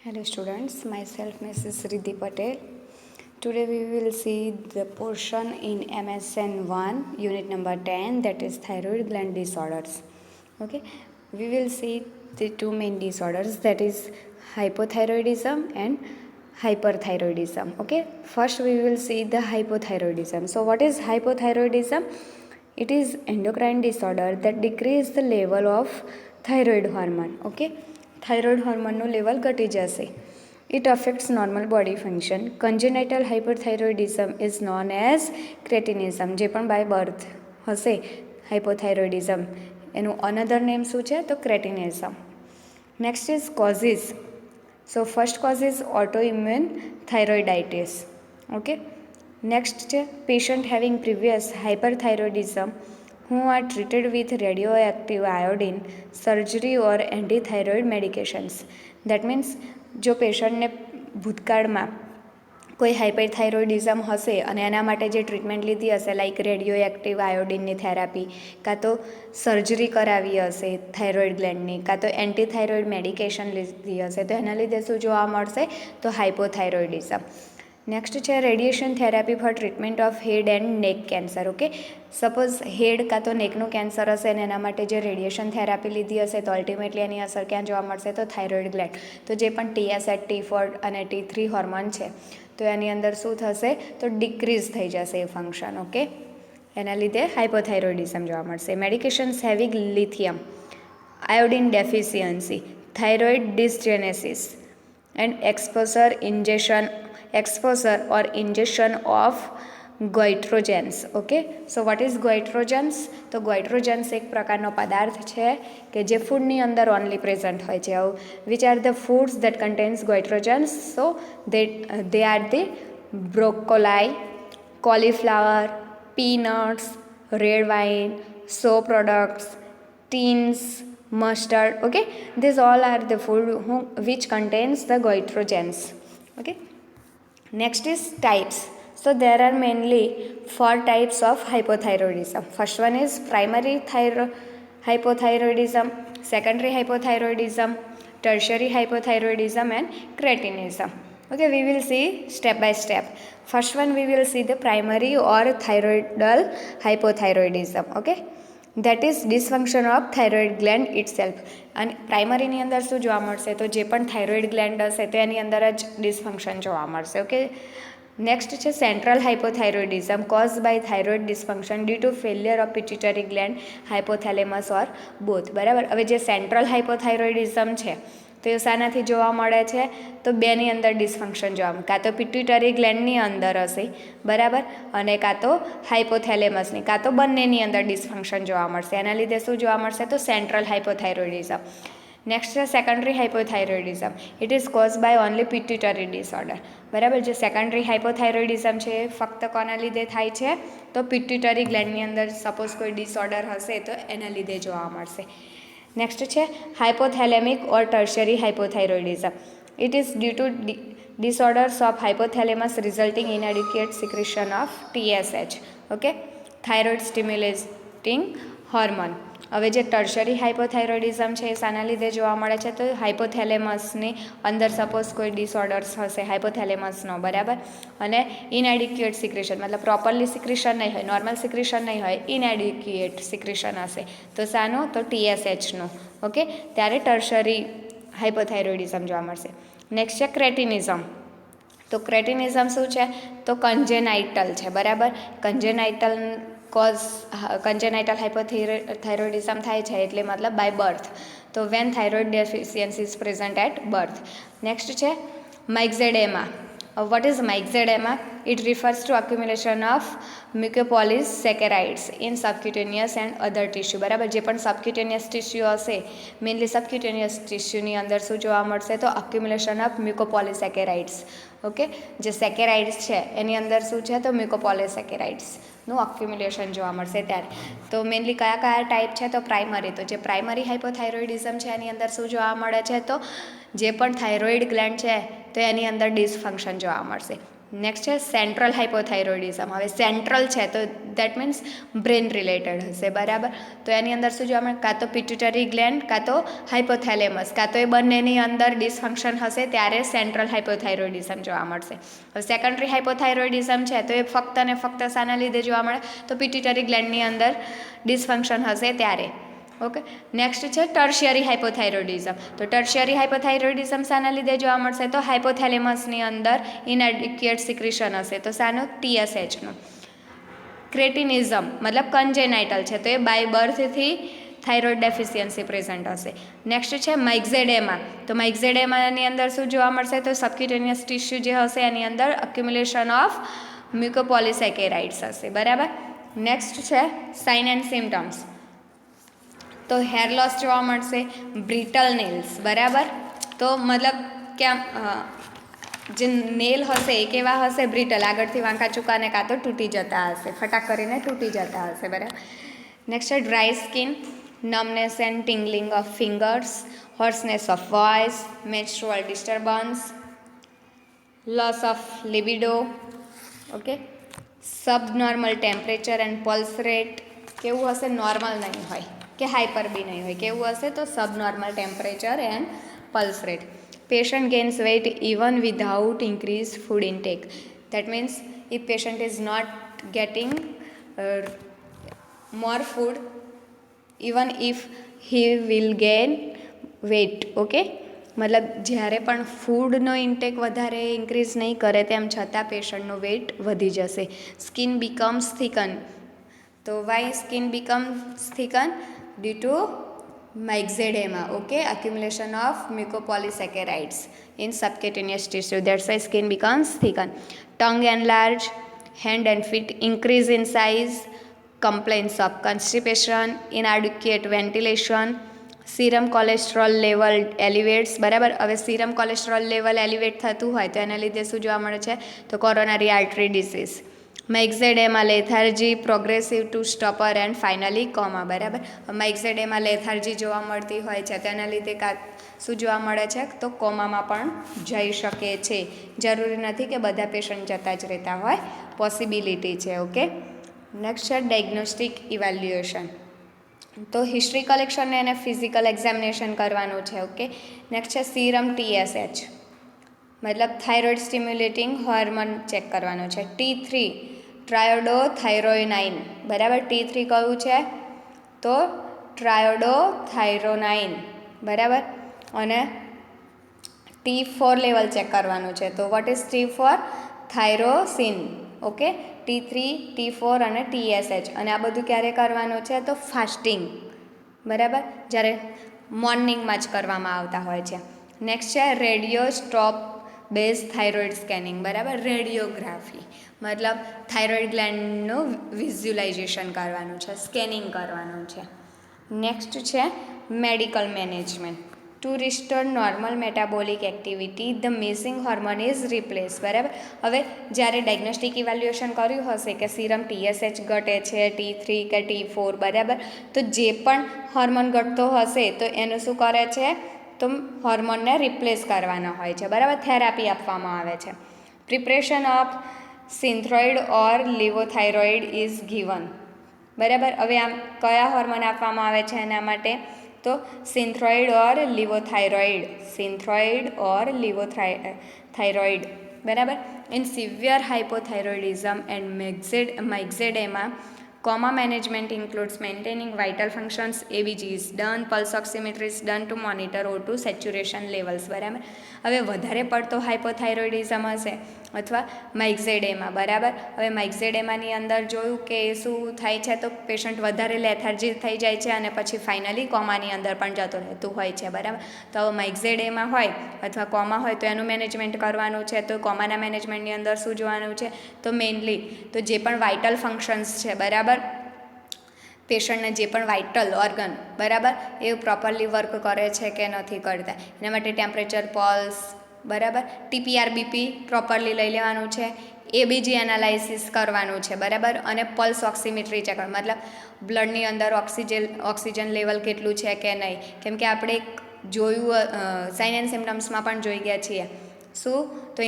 Hello students, myself Mrs. Riddhi Patel. Today we will see the portion in MSN 1 unit number 10, that is thyroid gland disorders. Okay, we will see the two main disorders, that is hypothyroidism and hyperthyroidism. Okay, first we will see the hypothyroidism. So what is hypothyroidism? It is endocrine disorder that decrease the level of thyroid hormone. Okay, thyroid હોર્મોનનું level ઘટી જશે. It affects normal body function. Congenital hyperthyroidism is known as cretinism. જે પણ by birth હશે હાઇપોથાઇરોઇડિઝમ, એનું another name શું છે? તો cretinism. Next is causes. So first cause is autoimmune thyroiditis. Okay, next છે patient having previous hyperthyroidism who are treated with radioactive iodine, surgery or anti-thyroid medications. That means જો પેશન્ટને ભૂતકાળમાં કોઈ હાઇપરથાઇરોઇડિઝમ હશે અને એના માટે જે ટ્રીટમેન્ટ લીધી હશે, લાઈક રેડિયોએક્ટિવ આયોડિનની થેરાપી, કાં તો સર્જરી કરાવી હશે થાઇરોઇડ ગ્લેન્ડની, કાં તો એન્ટીથાઇરોઇડ મેડિકેશન લીધી હશે, તો એના લીધે શું જોવા મળશે? તો હાઇપોથાઇરોઇડિઝમ. નેક્સ્ટ છે radiation therapy for treatment of head and neck cancer. Okay, suppose head કાં તો નેકનું કેન્સર હશે અને એના માટે જે રેડિયેશન થેરાપી લીધી હશે, તો અલ્ટિમેટલી એની અસર ક્યાં જોવા મળશે? તો થાઇરોઇડ ગ્લેન્ડ. તો જે પણ TSH, T4 અને T3 હોર્મોન છે, તો એની અંદર શું થશે? તો ડિક્રીઝ થઈ જશે એ ફંક્શન. ઓકે, એના લીધે હાઇપોથાઇરોઇડિઝમ જોવા મળશે. Medications having lithium, iodine deficiency, thyroid dysgenesis and exposure or ingestion of goitrogens. Okay, so what is goitrogens? તો goitrogens એક પ્રકારનો પદાર્થ છે કે જે ફૂડની અંદર ઓનલી પ્રેઝન્ટ હોય છે. Which are the foods that contains goitrogens? So they are the broccoli, cauliflower, peanuts, red wine, soy products, teens, mustard. Okay, these all are the food which contains the goitrogens. Okay, next is types. So there are mainly 4 types of hypothyroidism. First one is primary hypothyroidism, secondary hypothyroidism, tertiary hypothyroidism and cretinism. Okay, we will see step by step. First one we will see the primary or thyroidal hypothyroidism. Okay, that is dysfunction of thyroid gland itself. અને પ્રાઇમરીની અંદર શું જોવા મળશે? તો જે પણ thyroid gland હશે તો એની અંદર જ ડિસફંક્શન જોવા મળશે. ઓકે, નેક્સ્ટ છે central hypothyroidism cause by thyroid dysfunction due to failure of pituitary gland, hypothalamus or both. બરાબર. હવે જે સેન્ટ્રલ હાઇપોથાઇરોઇડિઝમ છે તો એ શાનાથી જોવા મળે છે? તો બેની અંદર ડિસફંક્શન જોવા મળે. કાં તો પિટ્યુટરી ગ્લેન્ડની અંદર હશે, બરાબર, અને કાં તો હાઇપોથેલેમસની, કાં તો બંનેની અંદર ડિસફંક્શન જોવા મળશે. એના લીધે શું જોવા મળશે? તો સેન્ટ્રલ હાઇપોથાઇરોઇડિઝમ. નેક્સ્ટ છે secondary hypothyroidism. It is cause by only pituitary disorder. બરાબર. જે સેકન્ડરી હાઇપોથાઇરોઇડિઝમ છે એ ફક્ત કોના લીધે થાય છે? તો પિટ્યુટરી ગ્લેન્ડની અંદર સપોઝ કોઈ ડિસઓર્ડર હશે તો એના લીધે જોવા મળશે. નેક્સ્ટ છે hypothalamic or tertiary hypothyroidism. It is due to disorders of hypothalamus resulting in inadequate secretion of TSH. Okay, thyroid stimulating hormone. હવે જે ટર્શરી હાઇપોથાઇરોઇડિઝમ છે એ શાના લીધે જોવા મળે છે? તો હાઇપોથેલેમસની અંદર સપોઝ કોઈ ડિસઓર્ડર્સ હશે હાઇપોથેલેમસનો, બરાબર, અને ઇનએડિક્યુએટ સિક્રેશન, મતલબ પ્રોપરલી સિક્રેશન નહીં હોય, નોર્મલ સિક્રેશન નહીં હોય, ઇનએડિક્યુએટ સિક્રેશન હશે. તો શાનું? તો TSHનું. ઓકે, ત્યારે ટર્શરી હાઇપોથાઇરોઇડિઝમ જોવા મળશે. નેક્સ્ટ છે ક્રેટિનિઝમ. તો ક્રેટિનિઝમ શું છે? તો કન્જેનાઇટલ છે, બરાબર. કન્જેનાઇટલ હાઇપોથાઇરોઇડિઝમ થાય છે એટલે મતલબ બાય બર્થ. તો when thyroid deficiency is present at birth. Next છે myxoedema. What is myxedema? It refers to accumulation of mucopolysaccharides in subcutaneous and other tissue. બરાબર. જે પણ સબક્યુટેનિયસ ટિશ્યુ હશે, મેઇનલી સબક્યુટેનિયસ ટિશ્યુની અંદર શું જોવા મળશે? તો અક્યુમ્યુલેશન ઓફ મ્યુકોપોલિસેકેરાઇડ્સ. ઓકે, જે સેકેરાઇડ્સ છે એની અંદર શું છે? તો મ્યુકોપોલિસેકેરાઇડ્સનું અક્યુમ્યુલેશન જોવા મળશે ત્યારે. તો મેઇનલી કયા કયા ટાઈપ છે? તો પ્રાઇમરી. તો જે પ્રાઇમરી હાઇપોથાઇરોઇડિઝમ છે એની અંદર શું જોવા મળે છે? તો જે પણ થાઇરોઇડ ગ્લેન્ડ છે તો એની અંદર ડિસફંક્શન જોવા મળશે. નેક્સ્ટ છે સેન્ટ્રલ હાઇપોથાઇરોઇડિઝમ. હવે સેન્ટ્રલ છે તો દેટ મીન્સ બ્રેન રિલેટેડ હશે, બરાબર. તો એની અંદર શું જોવા મળે, કાં તો પિટ્યુટરી ગ્લેન્ડ કાં તો હાઇપોથેલેમસ, કાં તો એ બંનેની અંદર ડિસફંક્શન હશે ત્યારે સેન્ટ્રલ હાઇપોથાઇરોઇડિઝમ જોવા મળશે. હવે સેકન્ડરી હાઇપોથાઇરોઇડિઝમ છે તો એ ફક્ત ને ફક્ત શાના લીધે જોવા મળે, તો પિટ્યુટરી ગ્લેન્ડની અંદર ડિસફંક્શન હશે ત્યારે. ઓકે. નેક્સ્ટ છે ટર્શિયરી હાઇપોથાઇરોઇડિઝમ. તો ટર્શિયરી હાઇપોથાઇરોઇડિઝમ શાના લીધે જોવા મળશે, તો હાઇપોથેલેમસની અંદર ઇનએડિક્યુએટ સિક્રેશન હશે, તો શાનું, TSHનું. ક્રેટિનિઝમ મતલબ કન્જેનાઇટલ છે તો એ બાય બર્થથી થાઇરોઇડ ડેફિશિયન્સી પ્રેઝન્ટ હશે. નેક્સ્ટ છે માઇક્ઝેડેમા. તો માઇક્ઝેડેમાની અંદર શું જોવા મળશે, તો સબક્યુટેનિયસ ટિશ્યુ જે હશે એની અંદર અક્યુમ્યુલેશન ઓફ મ્યુકોપોલિસેકેરાઇડ્સ હશે, બરાબર. નેક્સ્ટ છે સાઇન એન્ડ સિમ્ટમ્સ. તો હેર લોસ જોવા મળશે, બ્રિટલ નેલ્સ, બરાબર. તો મતલબ કે જે નેલ હશે એ કેવા હશે, બ્રિટલ, આગળથી વાંકા ચૂકાને કાં તો તૂટી જતા હશે, ફટાક કરીને તૂટી જતા હશે, બરાબર. નેક્સ્ટ છે dry skin, numbness and tingling of fingers, hoarseness of voice, menstrual disturbance, loss of libido, okay. Subnormal temperature and pulse rate, કેવું હશે, નોર્મલ નહીં હોય કે હાઇપર બી નહીં હોય, કેવું હશે, તો subnormal temperature and pulse rate. Patient gains weight even without increased food intake. That means if patient is not getting more food, even if he will gain weight. Okay. મતલબ જ્યારે પણ ફૂડનો ઇન્ટેક વધારે increase નહીં કરે તેમ છતાં પેશન્ટનું weight વધી જશે. Skin becomes thicken. તો why skin becomes thicken? Due to myxedema, okay, accumulation of mucopolysaccharides in subcutaneous tissue, that's why skin becomes thickened. Tongue enlarge, hand and feet increase in size, complaints of constipation, inadequate ventilation, serum cholesterol level elevates, બરાબર. હવે serum cholesterol level elevate થતું હોય તો એના લીધે શું જોવા મળે છે, તો coronary artery disease, myxoedema lethargy, progressive to stupor and finally coma, બરાબર. માઇક્ઝેડેમા લેથાર્જી જોવા મળતી હોય છે તેના લીધે શું જોવા મળે છે, તો કોમામાં પણ જઈ શકે છે. જરૂરી નથી કે બધા પેશન્ટ જતા જ રહેતા હોય, પોસિબિલિટી છે, ઓકે. નેક્સ્ટ છે ડાયગ્નોસ્ટિક ઇવેલ્યુએશન. તો હિસ્ટ્રી કલેક્શન અને ફિઝિકલ એક્ઝામિનેશન કરવાનું છે, ઓકે. નેક્સ્ટ છે સીરમ TSH, મતલબ થાઇરોઇડ સ્ટિમ્યુલેટિંગ હોર્મોન ચેક કરવાનો છે. T3 ટ્રાયોડોથાઇરોઇનાઇન, બરાબર. T3 કયું છે, તો ટ્રાયોડોથાઇરોનાઇન, બરાબર. અને T4 લેવલ ચેક કરવાનું છે. તો what is T4? થાઇરોસિન, okay. T3, T4 અને TSH. અને આ બધું ક્યારે કરવાનું છે, તો ફાસ્ટિંગ, બરાબર, જ્યારે મોર્નિંગમાં જ કરવામાં આવતા હોય છે. નેક્સ્ટ છે radio stop base thyroid scanning, બરાબર. રેડિયોગ્રાફી મતલબ થાઇરોઇડ ગ્લેન્ડનું વિઝ્યુલાઇઝેશન કરવાનું છે, સ્કેનિંગ કરવાનું છે. નેક્સ્ટ છે medical management. To restore normal metabolic activity the missing hormone is replace, બરાબર. હવે જ્યારે ડાયગ્નોસ્ટિક ઇવેલ્યુએશન કર્યું હશે કે સીરમ TSH ઘટે છે, T3 કે T4, બરાબર, તો જે પણ હોર્મોન ઘટતો હશે તો એનું શું કરે છે, તો હોર્મોનને રિપ્લેસ કરવાના હોય છે, બરાબર. થેરાપી આપવામાં આવે છે. Preparation of Synthroid or levothyroid is given, બરાબર. હવે આમ કયા હોર્મોન આપવામાં આવે છે એના માટે, તો સિન્થ્રોઇડ ઓર લિવોથાઇરોઇડ, સિન્થ્રોઇડ ઓર લિવોથાઇરોઇડ, બરાબર. In severe hypothyroidism and myxoedema, comma management includes maintaining vital functions, ABG is done, pulse oximetry is done to monitor O2 saturation levels, બરાબર. હવે વધારે પડતો હાઇપોથાઇરોઇડિઝમ હશે અથવા માઇક્ઝેડેમા, બરાબર. હવે માઇક્ઝેડેમાની અંદર જોયું કે શું થાય છે, તો પેશન્ટ વધારે લેથાર્જી થઈ જાય છે અને પછી ફાઇનલી કોમાની અંદર પણ જતું રહેતું હોય છે, બરાબર. તો માઇક્ઝેડેમા હોય અથવા કોમા હોય તો એનું મેનેજમેન્ટ કરવાનું છે. તો કોમાના મેનેજમેન્ટની અંદર શું જોવાનું છે, તો મેઇનલી તો જે પણ વાઇટલ ફંક્શન્સ છે, બરાબર, પેશન્ટને જે પણ વાઇટલ ઓર્ગન, બરાબર, એ પ્રોપરલી વર્ક કરે છે કે નથી કરતા, એના માટે ટેમ્પરેચર, પલ્સ, બરાબર, TPR-BP પ્રોપરલી લઈ લેવાનું છે. ABG એનાલાઇસિસ કરવાનું છે, બરાબર. અને પલ્સ ઓક્સિમેટ્રી ચેક કરવાનું, મતલબ બ્લડની અંદર ઓક્સિજન લેવલ કેટલું છે કે નહીં. કેમ કે આપણે જોયું સાઇન એન્ડ સિમ્ટમ્સમાં પણ જોઈ ગયા છીએ શું તો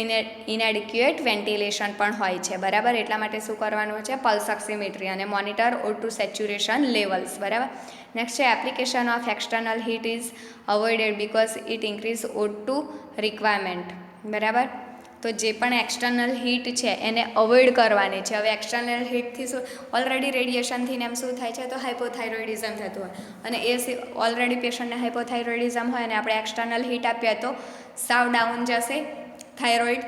ઇનએડિક્યુએટ વેન્ટિલેશન પણ હોય છે, બરાબર. એટલા માટે શું કરવાનું છે, પલ્સ ઓક્સિમેટ્રી અને મોનિટર O2 સેચ્યુરેશન લેવલ્સ, બરાબર. નેક્સ્ટ છે application of external heat is avoided because it increase O2 requirement, બરાબર. તો જે પણ એક્સટર્નલ હીટ છે એને અવોઇડ કરવાની છે. હવે એક્સટર્નલ હીટથી શું, ઓલરેડી રેડિયેશનથી એમ શું થાય છે, તો હાઇપોથાઇરોઇડિઝમ થતું હોય, અને એ ઓલરેડી પેશન્ટને હાઇપોથાઇરોઇડિઝમ હોય અને આપણે એક્સટર્નલ હીટ આપીએ તો સાવ ડાઉન જશે થાઇરોઇડ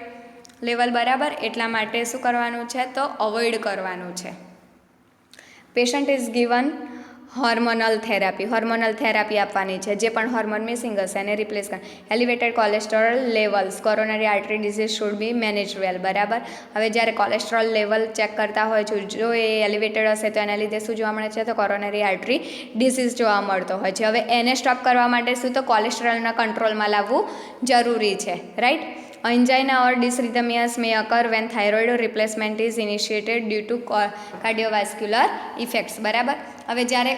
લેવલ, બરાબર. એટલા માટે શું કરવાનું છે, તો અવોઇડ કરવાનું છે. Patient is given hormonal therapy આપવાની છે. જે પણ હોર્મોન મિસિંગ હશે એને રિપ્લેસ કર. Elevated cholesterol levels, coronary artery disease should be manage well, બરાબર. હવે જ્યારે કોલેસ્ટ્રોલ લેવલ ચેક કરતા હોય છે, જો એ એલિવેટેડ હશે તો એના લીધે શું જોવા મળે છે, તો કોરોનરી આર્ટરી ડિઝીઝ જોવા મળતો હોય છે. હવે એને સ્ટોપ કરવા માટે શું, તો કોલેસ્ટ્રોલના કંટ્રોલમાં લાવવું જરૂરી છે, right. Angina or dysrhythmias may occur when thyroid replacement is initiated due to cardiovascular effects, બરાબર. હવે જ્યારે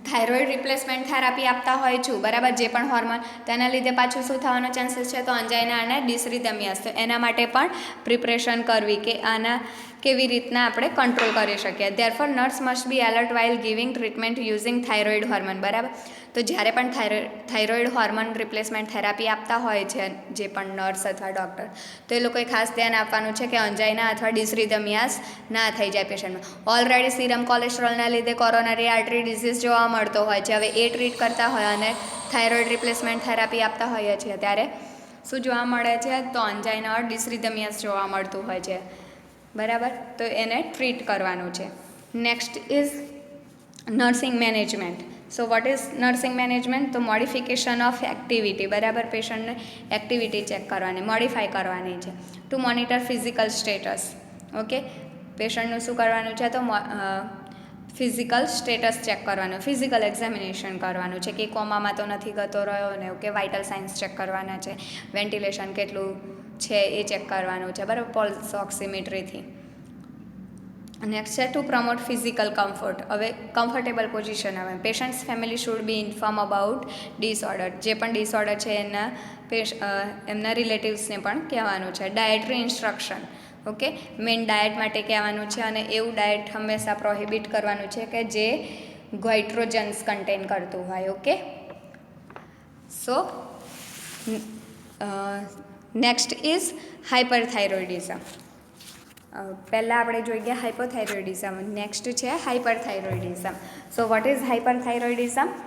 થાઇરોઇડ રિપ્લેસમેન્ટ થેરાપી આપતા હોય છું, બરાબર, જે પણ હોર્મોન, તેના લીધે પાછું શું થવાનો ચાન્સીસ છે, તો અંજાઇના અને ડિસરિધમિયાસ. તો એના માટે પણ પ્રિપરેશન કરવી કે આના કેવી રીતના આપણે કંટ્રોલ કરી શકીએ. Therefore nurse must be alert while giving treatment using thyroid hormone, બરાબર. તો જ્યારે પણ થાઇરોઇડ હોર્મોન રિપ્લેસમેન્ટ થેરાપી આપતા હોય છે જે પણ નર્સ અથવા ડૉક્ટર, તો એ લોકોએ ખાસ ધ્યાન આપવાનું છે કે અંજાઇના અથવા ડિસરિધમિયાસ ના થઈ જાય પેશન્ટમાં. ઓલરેડી સીરમ કોલેસ્ટ્રોલના લીધે કોરોનરી આર્ટરી ડિઝીઝ જોવા મળતો હોય છે. હવે એ ટ્રીટ કરતા હોય અને થાઇરોઇડ રિપ્લેસમેન્ટ થેરાપી આપતા હોઈએ છીએ ત્યારે શું જોવા મળે છે, તો અંજાઇના ઓર ડિસરિધમિયાસ જોવા મળતું હોય છે, બરાબર. તો એને ટ્રીટ કરવાનું છે. Next is nursing management. So what is nursing management, તો મોડિફિકેશન ઓફ એક્ટિવિટી, બરાબર. પેશન્ટને એક્ટિવિટી ચેક કરવાની, મોડિફાઈ કરવાની છે. To monitor physical status, okay. પેશન્ટનું શું કરવાનું છે, તો ફિઝિકલ સ્ટેટસ ચેક કરવાનું, ફિઝિકલ એક્ઝામિનેશન કરવાનું છે કે કોમામાં તો નથી ગતો રહ્યો ને, ઓકે. વાઇટલ સાઇન્સ ચેક કરવાના છે, વેન્ટિલેશન કેટલું છે એ ચેક કરવાનું છે, બરાબર, પલ્સ ઓક્સિમેટ્રીથી. નેક્સ્ટ છે ટુ પ્રમોટ ફિઝિકલ કમ્ફર્ટ. હવે કમ્ફર્ટેબલ પોઝિશન આવે. Patients family should be inform about disorder. જે પણ ડિસઓર્ડર છે એમના રિલેટિવ્સને પણ કહેવાનું છે. Dietary instruction, okay. Main diet માટે કહેવાનું છે અને એવું ડાયટ હંમેશા પ્રોહિબિટ કરવાનું છે કે જે ગાઇટ્રોજન્સ કન્ટેન કરતું હોય, okay. So next is hyperthyroidism. પહેલાં આપણે જોઈ ગયા હાઇપોથાઇરોઇડિઝમ, નેક્સ્ટ છે hyperthyroidism. So what is hyperthyroidism?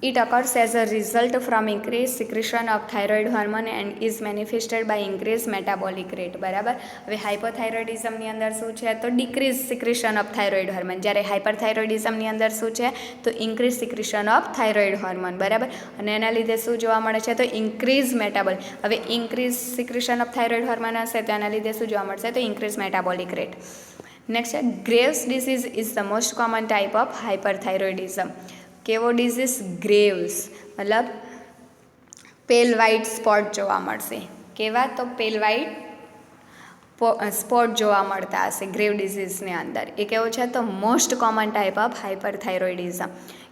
It occurs as a result from increased secretion of thyroid hormone and is manifested by increased metabolic rate, બરાબર. હવે હાઇપોથાઇરોઇડિઝમની અંદર શું છે, તો decrease secretion of thyroid hormone. જ્યારે હાઇપરથાઇરોઇડિઝમની અંદર શું છે, તો increase secretion of thyroid hormone, બરાબર. અને એના લીધે શું જોવા મળે છે, તો ઇન્ક્રીઝ મેટાબોલ. હવે increase secretion of thyroid hormone હશે તો એના લીધે શું જોવા મળશે, તો ઇન્ક્રીઝ મેટાબોલિક રેટ. નેક્સ્ટ છે Graves disease is the most common type of hyperthyroidism. કેવો ડિઝીઝ? ગ્રેવ્સ, મતલબ પેલ વાઇટ સ્પોટ જોવા મળશે. કેવા? તો પેલ વાઇટ સ્પોટ જોવા મળતા હશે ગ્રેવ ડિઝીઝની અંદર. એ કેવો છે, તો most common type of hyperthyroidism.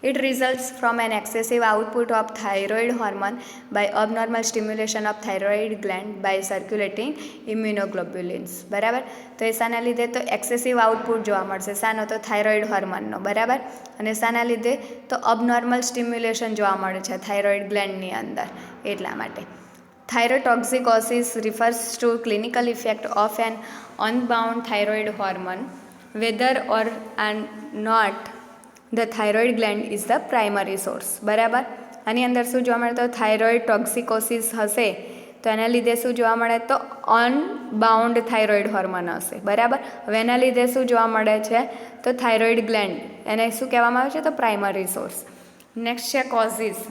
It results from an excessive output of thyroid hormone by abnormal stimulation of thyroid gland by circulating immunoglobulins, બરાબર. તો એ શાના લીધે? તો એક્સેસિવ આઉટપુટ જોવા મળશે. શાનો? તો થાઇરોઇડ હોર્મોનનો, બરાબર. અને શાના લીધે? તો અબનોર્મલ સ્ટિમ્યુલેશન જોવા મળે છે થાઇરોઇડ ગ્લેન્ડની અંદર, એટલા માટે. Thyrotoxicosis refers to clinical effect of an unbound thyroid hormone, whether or not the thyroid gland is the primary source, બરાબર. આની અંદર શું જોવા મળે? તો થાઇરોઇડ ટોક્સિકોસિસ હશે તો એના લીધે શું જોવા મળે? તો અનબાઉન્ડ થાઇરોઇડ હોર્મોન હશે, બરાબર. હવે એના લીધે શું જોવા મળે છે? તો થાઇરોઇડ ગ્લેન્ડ, એને શું કહેવામાં આવે છે? તો પ્રાઇમરી સોર્સ. નેક્સ્ટ છે કોઝિસ.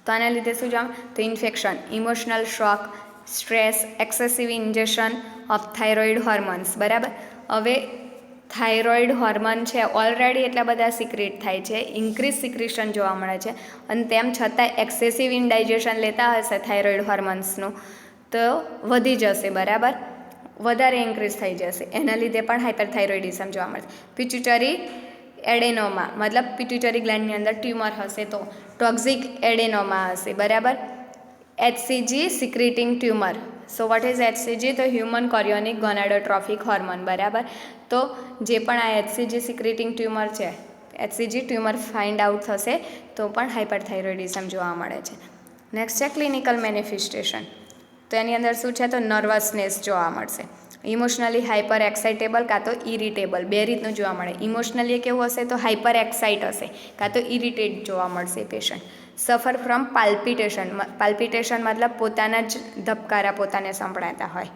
તો આના લીધે શું જોવા? તો infection, emotional shock, stress, excessive injection of thyroid hormones, બરાબર. હવે થાઇરોઇડ હોર્મોન છે ઓલરેડી એટલા બધા સિક્રેટ થાય છે, ઇન્ક્રીઝ સિક્રેશન જોવા મળે છે, અને તેમ છતાં એક્સેસિવ ઇન્ડાઇજેશન લેતા હશે થાઇરોઇડ હોર્મોન્સનું તો વધી જશે, બરાબર, વધારે ઇન્ક્રીઝ થઈ જશે. એના લીધે પણ હાઇપરથાઇરોઇડિઝમ જોવા મળશે. પિટ્યુટરી એડેનોમા, મતલબ પિટ્યુટરી ગ્લેન્ડની અંદર ટ્યુમર હશે તો ટોક્સિક એડેનોમા હશે, બરાબર. HCG secreting tumor. So what is HCG? The human chorionic gonadotrophic hormone. બરાબર. તો જે પણ આ HCG secreting tumor છે, HCG ટ્યુમર ફાઇન્ડ આઉટ થશે તો પણ હાઇપરથાઇરોઇડિઝમ જોવા મળે છે. નેક્સ્ટ છે ક્લિનિકલ મેનિફેસ્ટેશન. તો એની અંદર શું છે? તો નર્વસનેસ જોવા મળશે. ઇમોશનલી હાઇપર એક્સાઇટેબલ કાં તો ઇરિટેબલ, બે રીતનું જોવા મળે. ઇમોશનલી કેવું હશે? તો હાઇપર એક્સાઇટ હશે કાં તો ઇરિટેટ જોવા મળશે પેશન્ટ. સફર ફ્રોમ પાલ્પિટેશન. પાલ્પિટેશન મતલબ પોતાના જ ધબકારા પોતાને સંભળાતા હોય.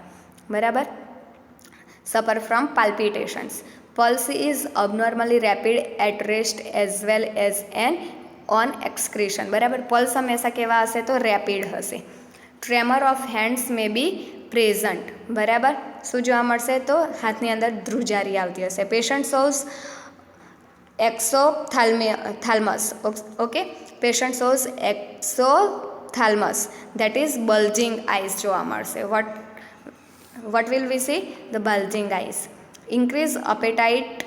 બરાબર. Suffer from palpitations. Pulse is abnormally rapid at rest as well as an on exertion. બરાબર. પલ્સ હંમેશા કેવા હશે? તો રેપિડ હશે. Tremor of hands may be present. બરાબર. શું જોવા મળશે? તો હાથની અંદર ધ્રુજારી આવતી હશે. Patient shows exophthalmos. Okay. Patient shows exophthalmos that is bulging eyes જોવા મળશે. What will we see? The bulging eyes. Increase appetite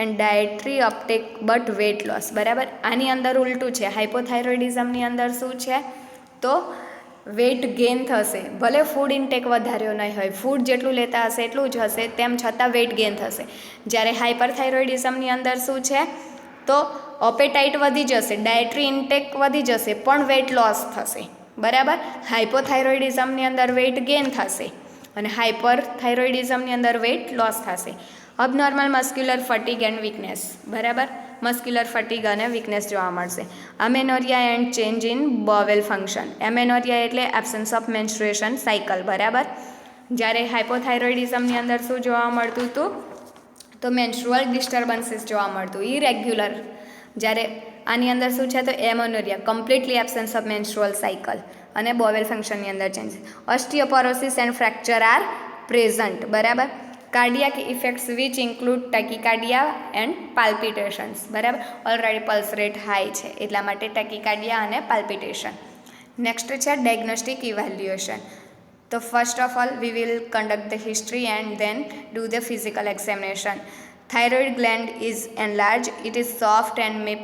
and dietary uptake but weight loss. બરાબર. આની અંદર ઉલટું છે. હાઇપોથાઇરોઇડિઝમની અંદર શું છે? તો વેઇટ ગેઇન થશે. ભલે ફૂડ ઇન્ટેક વધાર્યો નહીં હોય, ફૂડ જેટલું લેતા હશે એટલું જ હશે, તેમ છતાં વેઇટ ગેઇન થશે. જ્યારે હાઇપરથાઇરોઇડિઝમની અંદર શું છે? તો અપેટાઇટ વધી જશે, ડાયટરી ઇન્ટેક વધી જશે, પણ વેઇટ લોસ થશે. બરાબર. હાઇપોથાઇરોઇડિઝમની અંદર વેઇટ ગેઇન થશે અને હાઇપરથાઇરોઇડિઝમની અંદર વેઇટ લોસ થશે. Abnormal muscular fatigue and weakness. બરાબર. મસ્ક્યુલર ફટીગ અને વીકનેસ જોવા મળશે. Amenorrhoea and change in bowel function. Amenorrhoea એટલે એબ્સન્સ ઓફ મેન્સ્ટ્રુએશન સાયકલ. બરાબર. જ્યારે હાઇપોથાઇરોઇડિઝમની અંદર શું જોવા મળતું હતું? તો મેન્સ્ટ્રુઅલ ડિસ્ટર્બન્સીસ જોવા મળતું, ઇરેગ્યુલર. જ્યારે આની અંદર શું છે? તો amenorrhoea, completely absence of menstrual cycle અને બોવેલ ફંક્શનની અંદર change. Osteoporosis and fracture are present. બરાબર. Cardiac effects which include tachycardia and palpitations. બરાબર. ઓલરેડી પલ્સ રેટ હાઈ છે એટલા માટે ટેકિકાર્ડિયા અને પાલ્પિટેશન. નેક્સ્ટ છે ડાયગ્નોસ્ટિક ઇવેલ્યુએશન. તો first of all we will conduct the history and then do the physical examination. Thyroid gland is enlarge, it is soft and may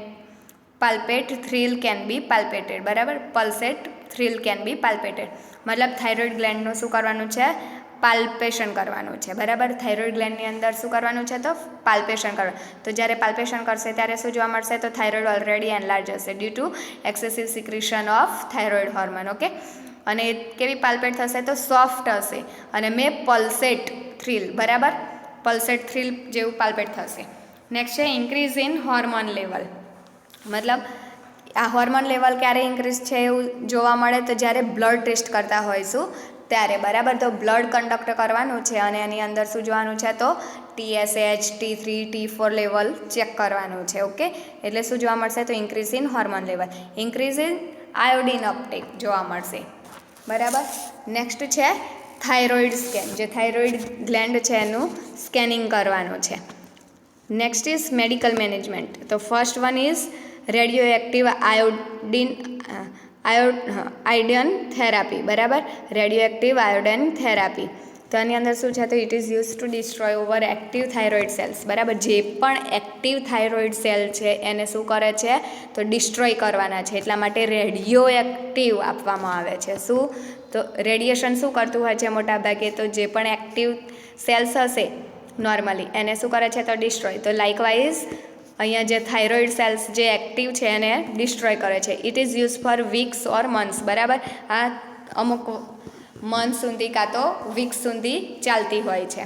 palpate, thrill can be palpated. બરાબર. Pulsate, thrill can be palpated. મતલબ thyroid ગ્લેન્ડનું શું કરવાનું છે? પાલ્પેશન કરવાનું છે. બરાબર. Thyroid ગ્લેન્ડની અંદર શું કરવાનું છે? તો પાલ્પેશન કરવાનું. તો જ્યારે પાલ્પેશન કરશે ત્યારે શું જોવા મળશે? તો થાઇરોઇડ ઓલરેડી એનલાર્જ હશે due to excessive secretion of thyroid hormone. Okay. અને કેવી પાલ્પેટ થશે? તો સોફ્ટ હશે અને મે પલ્સેટ, થ્રિલ. બરાબર. પલ્સેટ, થ્રિલ જેવું પાલ્પેટ થશે. નેક્સ્ટ છે ઇન્ક્રીઝ ઇન હોર્મોન લેવલ. મતલબ આ હોર્મોન લેવલ ક્યારે ઇન્ક્રીઝ છે એવું જોવા મળે? તો જ્યારે બ્લડ ટેસ્ટ કરતા હોઈશું ત્યારે. બરાબર. તો બ્લડ કન્ડક્ટ કરવાનું છે અને એની અંદર શું જોવાનું છે? તો TSH, T3, T4 level check કરવાનું છે. ઓકે. એટલે શું જોવા મળશે? તો increase in hormone level. Increase in iodine uptake જોવા મળશે. બરાબર. નેક્સ્ટ છે થાઇરોઇડ સ્કેન. જે થાઇરોઇડ ગ્લેન્ડ છે એનું સ્કેનિંગ કરવાનું છે. Next is medical management. તો first one is radioactive iodine therapy. બરાબર. Radioactive iodine therapy. તો આની અંદર શું છે? તો it is use to destroy over active thyroid cells. બરાબર. જે પણ એક્ટિવ થાઇરોઇડ સેલ છે એને શું કરે છે? તો ડિસ્ટ્રોય કરવાના છે. એટલા માટે રેડિયોએક્ટિવ આપવામાં આવે છે. શું? તો રેડિયેશન શું કરતું હોય છે મોટાભાગે? તો જે પણ એક્ટિવ સેલ્સ હશે નોર્મલી એને શું કરે છે? તો ડિસ્ટ્રોય. તો લાઇકવાઇઝ અહીંયા જે થાઇરોઇડ સેલ્સ જે એક્ટિવ છે એને ડિસ્ટ્રોય કરે છે. It is use for weeks or months. બરાબર. આ અમુક મંથ સુધી કાં તો વીક્સ સુધી ચાલતી હોય છે.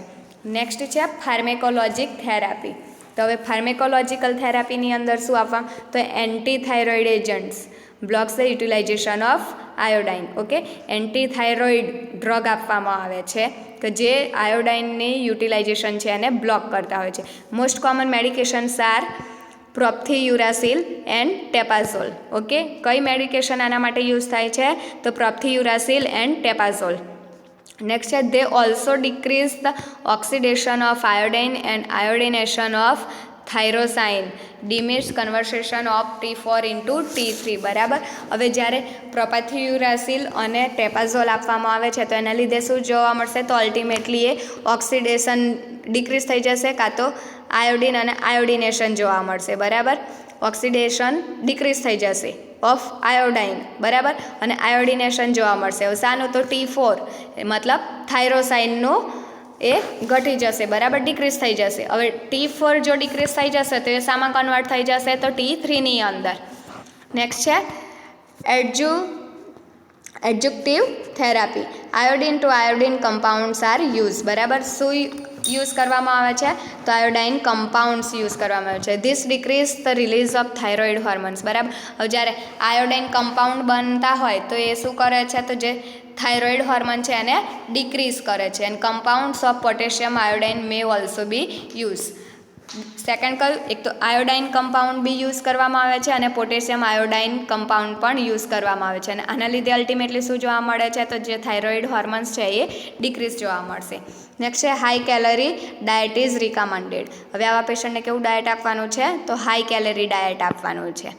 નેક્સ્ટ છે ફાર્મેકોલોજિક થેરાપી. તો હવે ફાર્મેકોલોજીકલ થેરાપીની અંદર શું આપવા? તો anti thyroid agents blocks the utilization of iodine. Okay. Anti thyroid drug આપવામાં આવે છે કે જે આયોડાઇનની યુટિલાઇઝેશન છે એને બ્લોક કરતા હોય છે. Most common medications are propylthiouracil and Tapazole. Okay. કઈ મેડિકેશન આના માટે યુઝ થાય છે? તો પ્રોપ્થીયુરાસિલ એન્ડ ટેપાઝોલ. નેક્સ્ટ છે they also decrease the oxidation of iodine and iodination of tyrosine, diminish conversation of T4 into T3. બરાબર. હવે જ્યારે પ્રોપ્થીયુરાસિલ અને ટેપાઝોલ આપવામાં આવે છે તો એના લીધે શું જોવા મળશે? તો અલ્ટિમેટલી એ ઓક્સિડેશન ડિક્રીઝ થઈ જશે કાં તો આયોડિન અને આયોડિનેશન જોવા મળશે. બરાબર. ઓક્સિડેશન ડિક્રીઝ થઈ જશે ઓફ આયોડાઇન, બરાબર, અને આયોડિનેશન જોવા મળશે. હવે શાનું? તો T4 મતલબ થાઇરોસાઇનનું એ ઘટી જશે, બરાબર, ડિક્રીઝ થઈ જશે. હવે T4 જો ડિક્રીઝ થઈ જશે તો એ શામાં કન્વર્ટ થઈ જશે? તો T3ની અંદર. નેક્સ્ટ છે adjunctive therapy. Iodine to iodine compounds are use, બરાબર. શું યુઝ કરવામાં આવે છે? તો આયોડાઇન કમ્પાઉન્ડ્સ યુઝ કરવામાં આવે છે. This decrease the release of thyroid hormones, બરાબર. હવે જ્યારે આયોડાઇન કમ્પાઉન્ડ બનતા હોય તો એ શું કરે છે? તો જે થાઇરોઇડ હોર્મોન છે એને ડિક્રીઝ કરે છે. And compounds of potassium iodine may also be use. Second કયું? એક તો આયોડાઇન કમ્પાઉન્ડ બી યુઝ કરવામાં આવે છે અને પોટેશિયમ આયોડાઇન કમ્પાઉન્ડ પણ યુઝ કરવામાં આવે છે. અને આના લીધે અલ્ટિમેટલી શું જોવા મળે છે? તો જે થાઇરોઇડ હોર્મોન્સ છે એ ડિક્રીઝ જોવા મળશે. નેક્સ્ટ છે high calorie diet is recommended. હવે આવા પેશન્ટને કેવું ડાયટ આપવાનું છે? તો હાઈ કેલરી ડાયટ આપવાનું છે.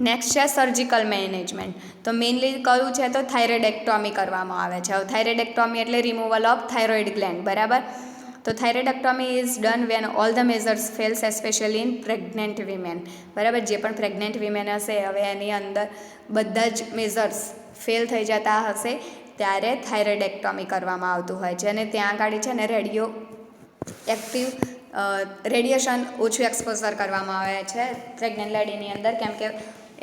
નેક્સ્ટ છે સર્જિકલ મેનેજમેન્ટ. તો મેઇનલી કયું છે? તો થાઇરોઇડેક્ટોમી કરવામાં આવે છે. હવે થાઇરોઇડેક્ટોમી એટલે રિમૂવલ ઓફ થાઇરોઇડ ગ્લેન્ડ, બરાબર. તો thyroidectomy is done when all the measures fails, especially in pregnant women, બરાબર. જે પણ પ્રેગ્નન્ટ વિમેન હશે, હવે એની અંદર બધા જ મેઝર્સ ફેલ થઈ જતા હશે ત્યારે થાઇરોઇડેક્ટોમી કરવામાં આવતું હોય છે. અને ત્યાં આગળ છે ને રેડિયેશન ઓછું એક્સપોઝર કરવામાં આવે છે પ્રેગ્નન્ટ લેડીની અંદર, કેમ કે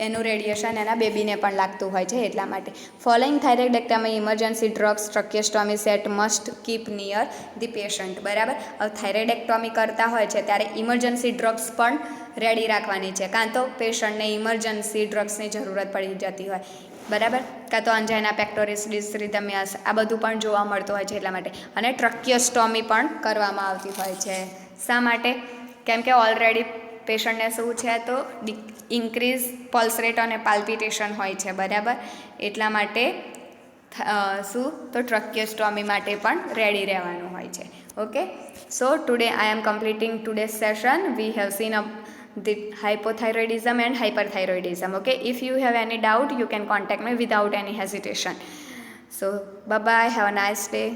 એનું રેડિયેશન એના બેબીને પણ લાગતું હોય છે એટલા માટે. Following thyroidectomy emergency drugs tracheostomy set must keep near the patient, બરાબર. હવે થાઇરોઇડેક્ટોમી કરતા હોય છે ત્યારે ઇમરજન્સી ડ્રગ્સ પણ રેડી રાખવાની છે, કાં તો પેશન્ટને ઇમરજન્સી ડ્રગ્સની જરૂરત પડી જતી હોય, બરાબર, કાં તો અંજાઇના પેક્ટોરિસ ડિસરિધમિયાસ આ બધું પણ જોવા મળતું હોય છે એટલા માટે. અને ટ્રકિયોસ્ટોમી પણ કરવામાં આવતી હોય છે. શા માટે? કેમ કે ઓલરેડી પેશન્ટને શું છે? તો ઇન્ક્રીઝ પલ્સ રેટ અને પાલ્પિટેશન હોય છે, બરાબર. એટલા માટે શું? તો ટ્રકિયોસ્ટોમી માટે પણ રેડી રહેવાનું હોય છે. Okay, so today I am completing today's session. We have seen the hypothyroidism and hyperthyroidism. Okay, if you have any doubt you can contact me without any hesitation. So bye bye, have a nice day.